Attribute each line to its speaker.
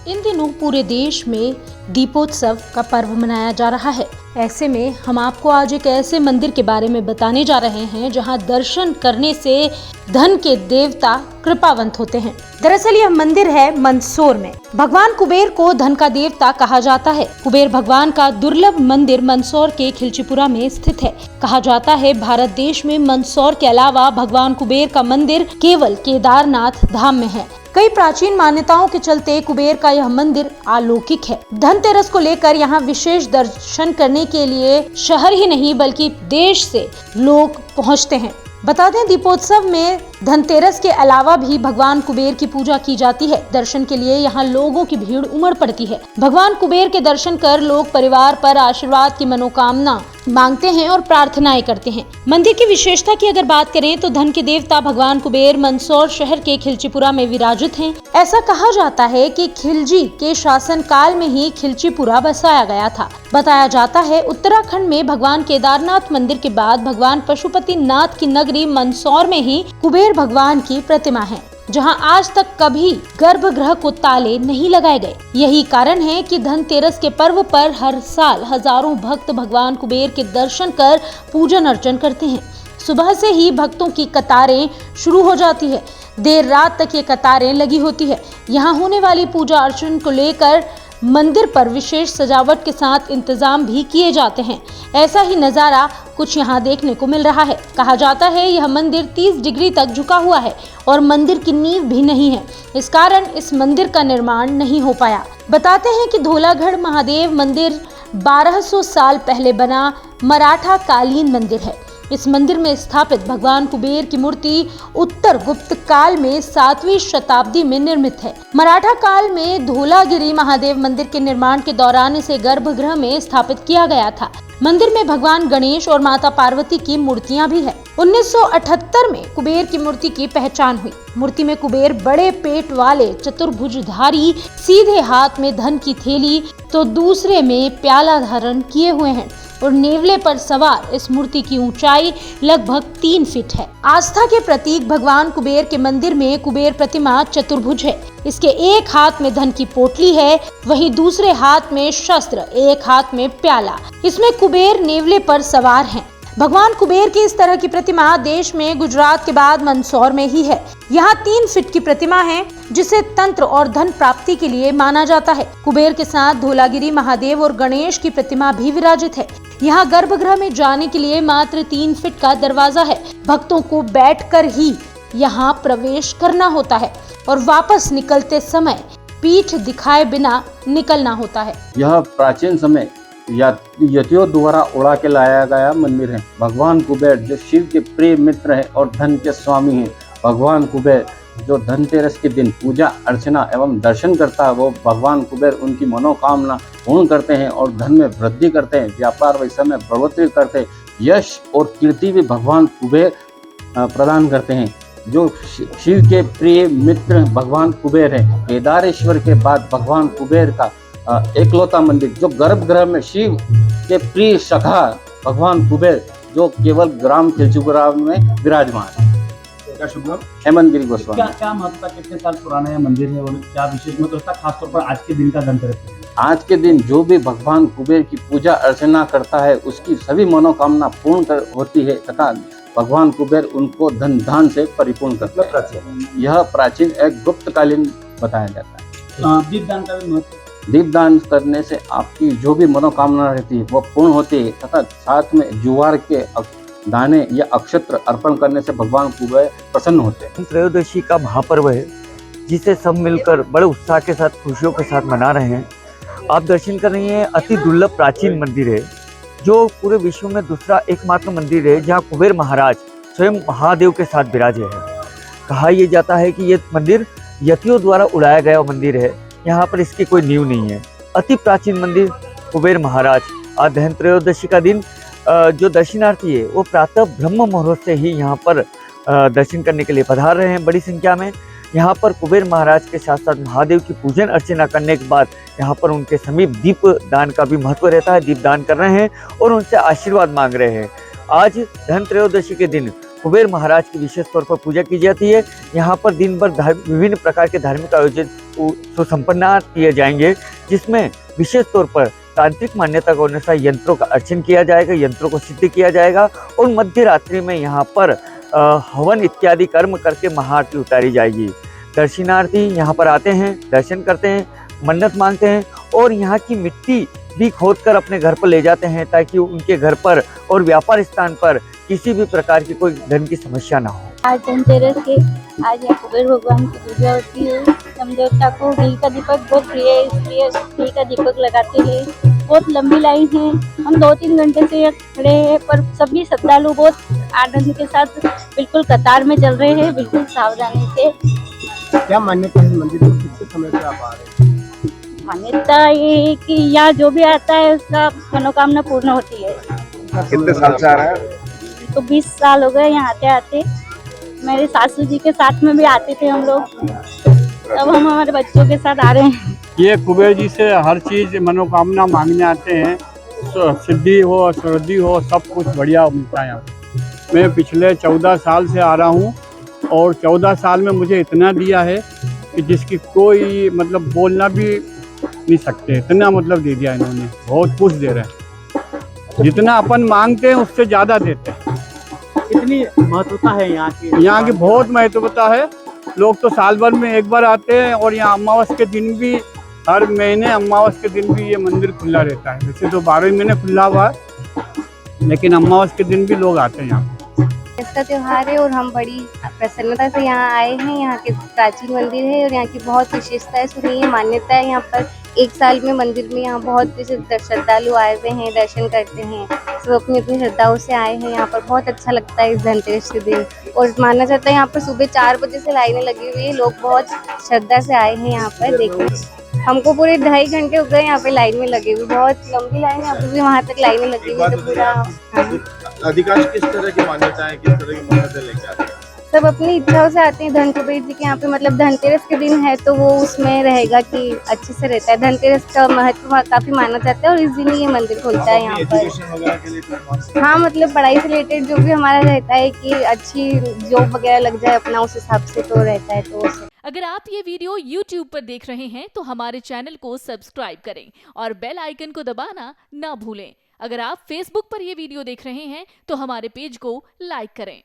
Speaker 1: इन दिनों पूरे देश में दीपोत्सव का पर्व मनाया जा रहा है। ऐसे में हम आपको आज एक ऐसे मंदिर के बारे में बताने जा रहे हैं जहां दर्शन करने से धन के देवता कृपावंत होते हैं। दरअसल यह मंदिर है मंदसौर में। भगवान कुबेर को धन का देवता कहा जाता है। कुबेर भगवान का दुर्लभ मंदिर मंदसौर के खिलचीपुरा में स्थित है। कहा जाता है भारत देश में मंदसौर के अलावा भगवान कुबेर का मंदिर केवल केदारनाथ धाम में है। कई प्राचीन मान्यताओं के चलते कुबेर का यह मंदिर अलौकिक है। धनतेरस को लेकर यहाँ विशेष दर्शन करने के लिए शहर ही नहीं बल्कि देश से लोग पहुँचते हैं। बता दें, दीपोत्सव में धनतेरस के अलावा भी भगवान कुबेर की पूजा की जाती है। दर्शन के लिए यहाँ लोगों की भीड़ उमड़ पड़ती है। भगवान कुबेर के दर्शन कर लोग परिवार पर आशीर्वाद की मनोकामना मांगते हैं और प्रार्थनाएं करते हैं। मंदिर की विशेषता की अगर बात करें तो धन के देवता भगवान कुबेर मंदसौर शहर के खिलचीपुरा में विराजित हैं। ऐसा कहा जाता है कि खिलजी के शासन काल में ही खिलचीपुरा बसाया गया था। बताया जाता है उत्तराखंड में भगवान केदारनाथ मंदिर के बाद भगवान पशुपति नाथ की नगरी मंदसौर में ही कुबेर भगवान की प्रतिमा है, जहां आज तक कभी गर्भगृह को ताले नहीं लगाए गए। यही कारण है कि धनतेरस के पर्व पर हर साल हजारों भक्त भगवान कुबेर के दर्शन कर पूजन अर्चन करते हैं। सुबह से ही भक्तों की कतारें शुरू हो जाती है। देर रात तक ये कतारें लगी होती है। यहाँ होने वाली पूजा अर्चन को लेकर मंदिर पर विशेष सजावट के साथ इंतजाम भी किए जाते हैं। ऐसा ही नजारा कुछ यहाँ देखने को मिल रहा है। कहा जाता है यह मंदिर 30 डिग्री तक झुका हुआ है और मंदिर की नींव भी नहीं है। इस कारण इस मंदिर का निर्माण नहीं हो पाया। बताते हैं कि धौलागढ़ महादेव मंदिर 1200 साल पहले बना मराठा कालीन मंदिर है। इस मंदिर में स्थापित भगवान कुबेर की मूर्ति उत्तर गुप्त काल में 7वीं शताब्दी में निर्मित है। मराठा काल में धौलागिरी महादेव मंदिर के निर्माण के दौरान इसे गर्भगृह में स्थापित किया गया था। मंदिर में भगवान गणेश और माता पार्वती की मूर्तियां भी है। 1978 में कुबेर की मूर्ति की पहचान हुई। मूर्ति में कुबेर बड़े पेट वाले चतुर्भुजधारी, सीधे हाथ में धन की थैली तो दूसरे में प्याला धारण किए हुए हैं और नेवले पर सवार इस मूर्ति की ऊंचाई लगभग 3 फीट है। आस्था के प्रतीक भगवान कुबेर के मंदिर में कुबेर प्रतिमा चतुर्भुज है। इसके एक हाथ में धन की पोटली है, वहीं दूसरे हाथ में शस्त्र, एक हाथ में प्याला। इसमें कुबेर नेवले पर सवार हैं। भगवान कुबेर की इस तरह की प्रतिमा देश में गुजरात के बाद मंदसौर में ही है। यहाँ 3 फीट की प्रतिमा है जिसे तंत्र और धन प्राप्ति के लिए माना जाता है। कुबेर के साथ धौलागिरी महादेव और गणेश की प्रतिमा भी विराजित है। यहाँ गर्भगृह में जाने के लिए मात्र 3 फीट का दरवाजा है। भक्तों को बैठकर ही यहाँ प्रवेश करना होता है और वापस निकलते समय पीठ दिखाए बिना निकलना होता है।
Speaker 2: यह प्राचीन समय यतियों द्वारा उड़ा के लाया गया मंदिर है। भगवान कुबेर जो शिव के प्रिय मित्र है और धन के स्वामी हैं। भगवान कुबेर जो धनतेरस के दिन पूजा अर्चना एवं दर्शन करता है, वो भगवान कुबेर उनकी मनोकामना पूर्ण करते हैं और धन में वृद्धि करते हैं, व्यापार व्यवसाय में बढ़ोतरी करते हैं, यश और कीर्ति भी भगवान कुबेर प्रदान करते हैं। जो शिव के प्रिय मित्र भगवान कुबेर है। केदारेश्वर के बाद भगवान कुबेर का एकलौता मंदिर जो गर्भगृह में शिव के प्रिय सखा भगवान कुबेर जो केवल ग्राम खिलचीपुरा में विराजमान है।
Speaker 3: क्या शुभ नाम?
Speaker 2: हेमंत गिरी गोस्वामी।
Speaker 3: क्या महत्वता, कितने साल पुराना है मंदिर है और क्या विशेष महत्व रखता है खासतौर पर आज के दिन का धनतेरस?
Speaker 2: आज के दिन जो भी भगवान कुबेर की पूजा अर्चना करता है उसकी सभी मनोकामना पूर्ण होती है तथा भगवान कुबेर उनको धन धान से परिपूर्ण करता है। यह प्राचीन एक गुप्तकालीन बताया जाता है।
Speaker 3: दीपदान का भी महत्व?
Speaker 2: दीपदान करने से आपकी जो भी मनोकामना रहती है वो पूर्ण होती है तथा साथ में जुवार के दाने या अक्षत्र अर्पण करने से भगवान कुबेर प्रसन्न होते हैं।
Speaker 4: त्रयोदशी का महापर्व है जिसे सब मिलकर बड़े उत्साह के साथ खुशियों के साथ मना रहे हैं। आप दर्शन कर रही हैं, अति दुर्लभ प्राचीन मंदिर है जो पूरे विश्व में दूसरा एकमात्र मंदिर है जहां कुबेर महाराज स्वयं महादेव के साथ विराजे हैं। कहा यह जाता है कि ये मंदिर यतियों द्वारा उड़ाया गया मंदिर है। यहाँ पर इसकी कोई नींव नहीं है। अति प्राचीन मंदिर कुबेर महाराज। आज धन त्रयोदशी का दिन जो दर्शनार्थी है वो प्रातः ब्रह्म मुहूर्त से ही यहाँ पर दर्शन करने के लिए पधार रहे हैं बड़ी संख्या में। यहाँ पर कुबेर महाराज के साथ साथ महादेव की पूजन अर्चना करने के बाद यहाँ पर उनके समीप दीप दान का भी महत्व रहता है। दीप दान कर रहे हैं और उनसे आशीर्वाद मांग रहे हैं। आज धन त्रयोदशी के दिन कुबेर महाराज की विशेष तौर पर पूजा की जाती है। यहाँ पर दिन भर विभिन्न प्रकार के धार्मिक आयोजन सुसंपन्न किए जाएंगे, जिसमें विशेष तौर पर तांत्रिक मान्यता के अनुसार यंत्रों का अर्चन किया जाएगा, यंत्रों को सिद्ध किया जाएगा और मध्य रात्रि में यहाँ पर हवन इत्यादि कर्म करके महाआरती उतारी जाएगी। दर्शनार्थी यहाँ पर आते हैं, दर्शन करते हैं, मन्नत मांगते हैं और यहाँ की मिट्टी भी खोद कर अपने घर पर ले जाते हैं ताकि उनके घर पर और व्यापार स्थान पर किसी भी प्रकार की कोई धन की समस्या ना हो।
Speaker 5: आज धनतेरस के आज यहाँ कुबेर भगवान की पूजा होती है। हम देवता को घी का दीपक बहुत प्रिय है, इसलिए घी का दीपक लगाते हैं। बहुत लंबी लाइन है, हम 2-3 घंटे से खड़े हैं, पर सभी श्रद्धालु बहुत आनंद के साथ बिल्कुल कतार में चल रहे हैं, बिल्कुल सावधानी से।
Speaker 3: क्या मान्यता है मंदिर में, कितने समय से आप आ रहे हैं?
Speaker 5: मान्यता ये है कि यहाँ जो भी आता है उसका मनोकामना पूर्ण होती है।
Speaker 6: कितने साल से आ रहा है?
Speaker 5: तो 20 साल हो गए यहाँ आते आते। मेरे सासू जी के साथ में भी आते थे हम लोग, अब हम हमारे बच्चों के साथ आ रहे हैं।
Speaker 7: ये कुबेर जी से हर चीज़ मनोकामना मांगने आते हैं, सिद्धि हो समृद्धि हो, सब कुछ बढ़िया मिलता है यहाँ। मैं पिछले 14 साल से आ रहा हूँ और 14 साल में मुझे इतना दिया है कि जिसकी कोई मतलब बोलना भी नहीं सकते, इतना मतलब दे दिया इन्होंने। बहुत कुछ दे रहे हैं, जितना अपन मांगते हैं उससे ज़्यादा देते हैं।
Speaker 3: कितनी महत्वता है यहाँ की?
Speaker 7: यहाँ की बहुत महत्वता है। लोग तो साल भर में एक बार आते हैं और यहाँ अमावस के दिन भी, हर महीने अमावस के दिन भी ये मंदिर खुला रहता है। वैसे तो 12 महीने खुला हुआ है, लेकिन अमावस के दिन भी लोग आते हैं यहाँ।
Speaker 8: इसका त्योहार है और हम बड़ी प्रसन्नता से यहाँ आए हैं। यहाँ के प्राचीन मंदिर है और यहाँ की बहुत विशेषता है, सुनिए मान्यता है। यहाँ पर 1 साल में मंदिर में यहाँ बहुत श्रद्धालु आए हुए हैं, दर्शन करते हैं, सब अपनी अपनी श्रद्धाओं से आए हैं। यहाँ पर बहुत अच्छा लगता है इस धनतेरस के दिन। और माना जाता है यहाँ पर सुबह 4 बजे से लाइनें लगी हुई है, लोग बहुत श्रद्धा से आए हैं यहाँ पर देखने। हमको पूरे 2.5 घंटे हो गए यहाँ पे लाइन में लगे हुए, बहुत लंबी लाइन है, अभी भी वहाँ तक लाइनें लगी हुई, तो पूरा
Speaker 6: अधिकांश किस तरह की मान्यता है, किस तरह की मान्यता लेके आते हैं?
Speaker 8: सब अपनी इच्छाओं से आते हैं। धन कुबेर जी के यहाँ पे मतलब धनतेरस के दिन है तो वो उसमें रहेगा कि अच्छे से रहता है। धनतेरस का महत्व काफी माना जाता है और इस दिन ही ये मंदिर खुलता है यहाँ पर। हाँ, मतलब पढ़ाई से रिलेटेड जो भी हमारा रहता है कि अच्छी जॉब वगैरह लग जाए अपना, उस हिसाब से तो रहता है। तो
Speaker 9: अगर आप ये वीडियो YouTube पर देख रहे हैं तो हमारे चैनल को सब्सक्राइब करें और बेल आइकन को दबाना ना भूलें। अगर आप Facebook पर ये वीडियो देख रहे हैं तो हमारे पेज को लाइक करें।